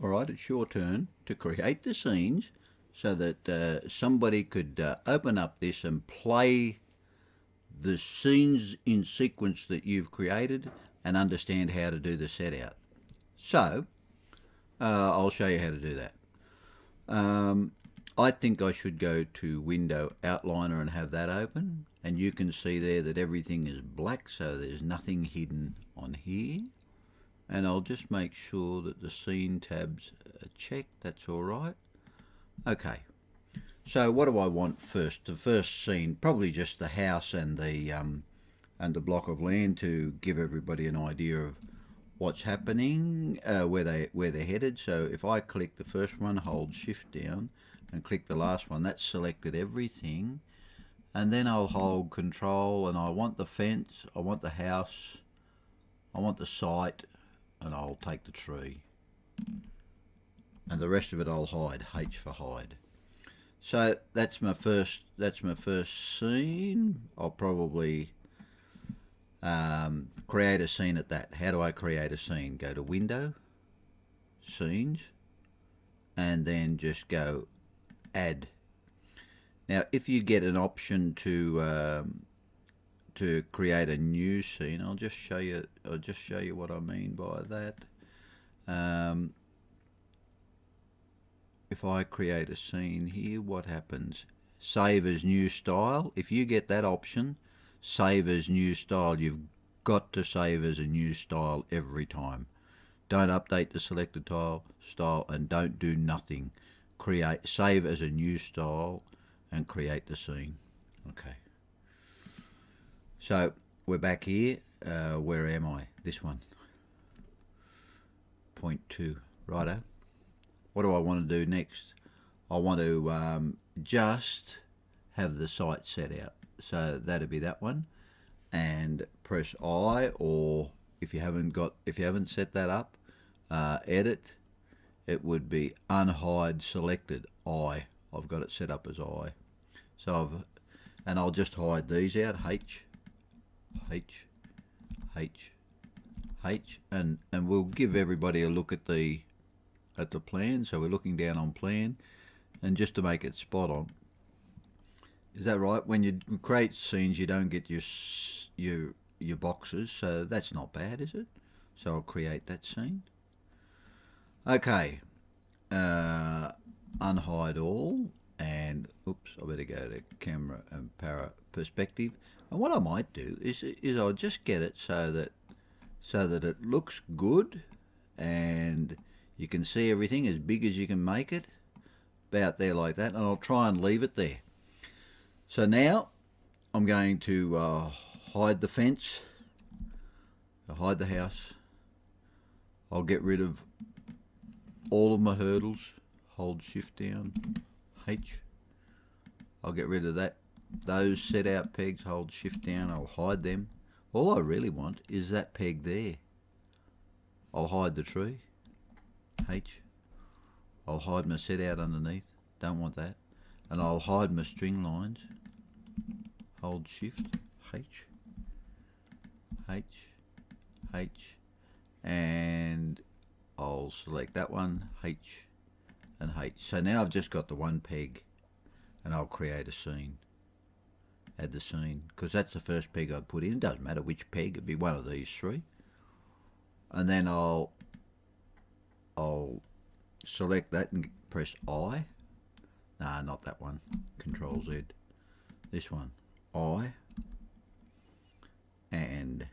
Alright, it's your turn to create the scenes so that somebody could open up this and play the scenes in sequence that you've created and understand how to do the set out. So, I'll show you how to do that. I think I should go to Window Outliner and have that open, and you can see there that everything is black, so there's nothing hidden on here. And I'll just make sure that the scene tabs are checked. That's all right. Okay, so what do I want first? The first scene, probably just the house and the block of land to give everybody an idea of what's happening, where they're headed. So if I click the first one, hold shift down and click the last one, that's selected everything. And then I'll hold control, and I want the fence, I want the house, I want the site, and I'll take the tree. And the rest of it I'll hide, H for hide. So that's my first scene. I'll probably create a scene at that. How do I create a scene? Go to Window, Scenes, and then just go Add. Now, if you get an option to create a new scene, I'll just show you what I mean by that. If I create a scene here, what happens? Save as new style. If you get that option, save as new style, you've got to save as a new style every time. Don't update the selected style and don't do nothing. Save as a new style and create the scene. Okay. So we're back here. Where am I? This one. Point 2. Righto. What do I want to do next? I want to just have the site set out. So that'd be that one. And press I, or if you haven't set that up, edit. It would be unhide selected I've got it set up as I. So I'll just hide these out, H, and we'll give everybody a look at the plan. So we're looking down on plan, and just to make it spot on. Is that right? When you create scenes, you don't get your boxes, so that's not bad, is it? So I'll create that scene. Okay, unhide all, and oops, I better go to camera and para perspective. And what I might do is I'll just get it so that it looks good, and you can see everything as big as you can make it, about there like that, and I'll try and leave it there. So now I'm going to hide the fence, hide the house. I'll get rid of all of my hurdles, hold shift down, H. I'll get rid of those set out pegs, hold shift down, I'll hide them. All I really want is that peg there. I'll hide the tree, H. I'll hide my set out underneath, don't want that. And I'll hide my string lines, hold shift, H, and I'll select that one, H and H. So now I've just got the one peg, and I'll create a scene. Add the scene, because that's the first peg I put in. It doesn't matter which peg, it'd be one of these three. And then I'll select that and press I. Nah, not that one. Control Z. This one. I. And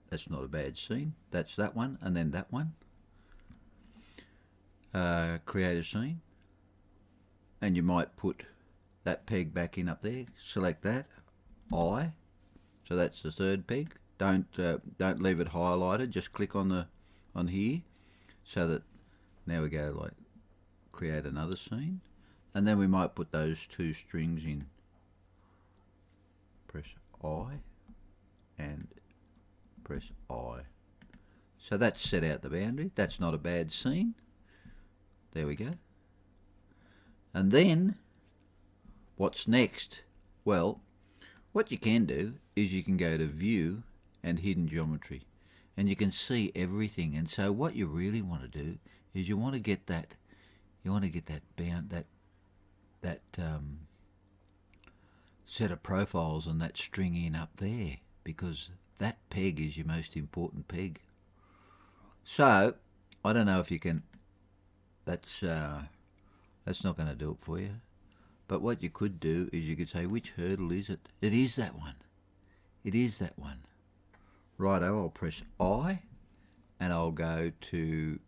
that's not a bad scene. That's that one, and then that one. Create a scene, and you might put that peg back in up there. Select that, I. So that's the third peg. Don't leave it highlighted. Just click on here, so that now we go like create another scene, and then we might put those two strings in. Press I and press I. So that's set out the boundary. That's not a bad scene. There we go. And then what's next? Well, what you can do is you can go to View and hidden geometry, and you can see everything. And so what you really want to do is you want to get that set of profiles and that string in up there, because that peg is your most important peg. So I don't know if you can. That's not going to do it for you. But what you could do is you could say, which hurdle is it? It is that one. It is that one. Righto, I'll press I and I'll go to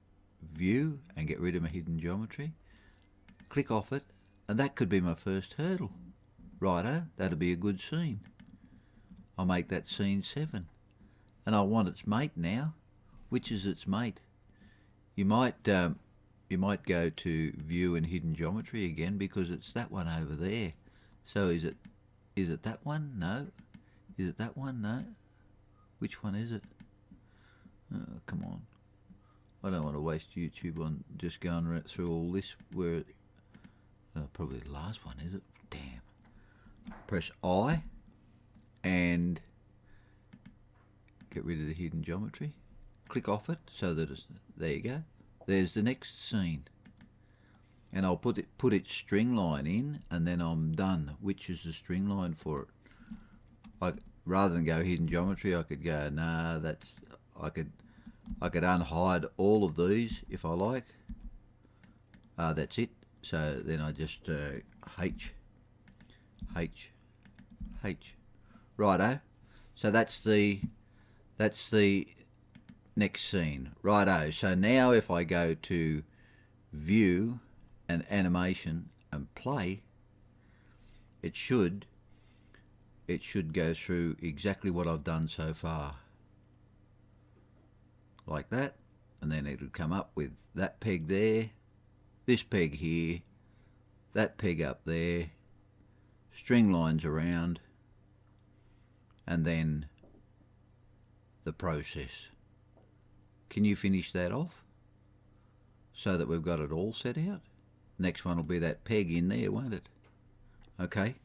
View and get rid of my hidden geometry. Click off it, and that could be my first hurdle. Righto, that'll be a good scene. I'll make that scene 7. And I want its mate now. Which is its mate? You might go to View and Hidden Geometry again, because it's that one over there. So is it that one? No. Is it that one? No. Which one is it? Oh, come on. I don't want to waste YouTube on just going through all this. Where probably the last one, is it? Damn. Press I and get rid of the hidden geometry. Click off it so that it's, there you go. There's the next scene. And I'll put its string line in, and then I'm done. Which is the string line for it? Rather than go hidden geometry, I could go, nah, I could unhide all of these if I like. That's it. So then I just H. Righto. So that's the next scene. Righto. So now if I go to View and Animation and Play, it should go through exactly what I've done so far. Like that. And then it'll come up with that peg there, this peg here, that peg up there, string lines around, and then the process. Can you finish that off so that we've got it all set out? Next one will be that peg in there, won't it? Okay.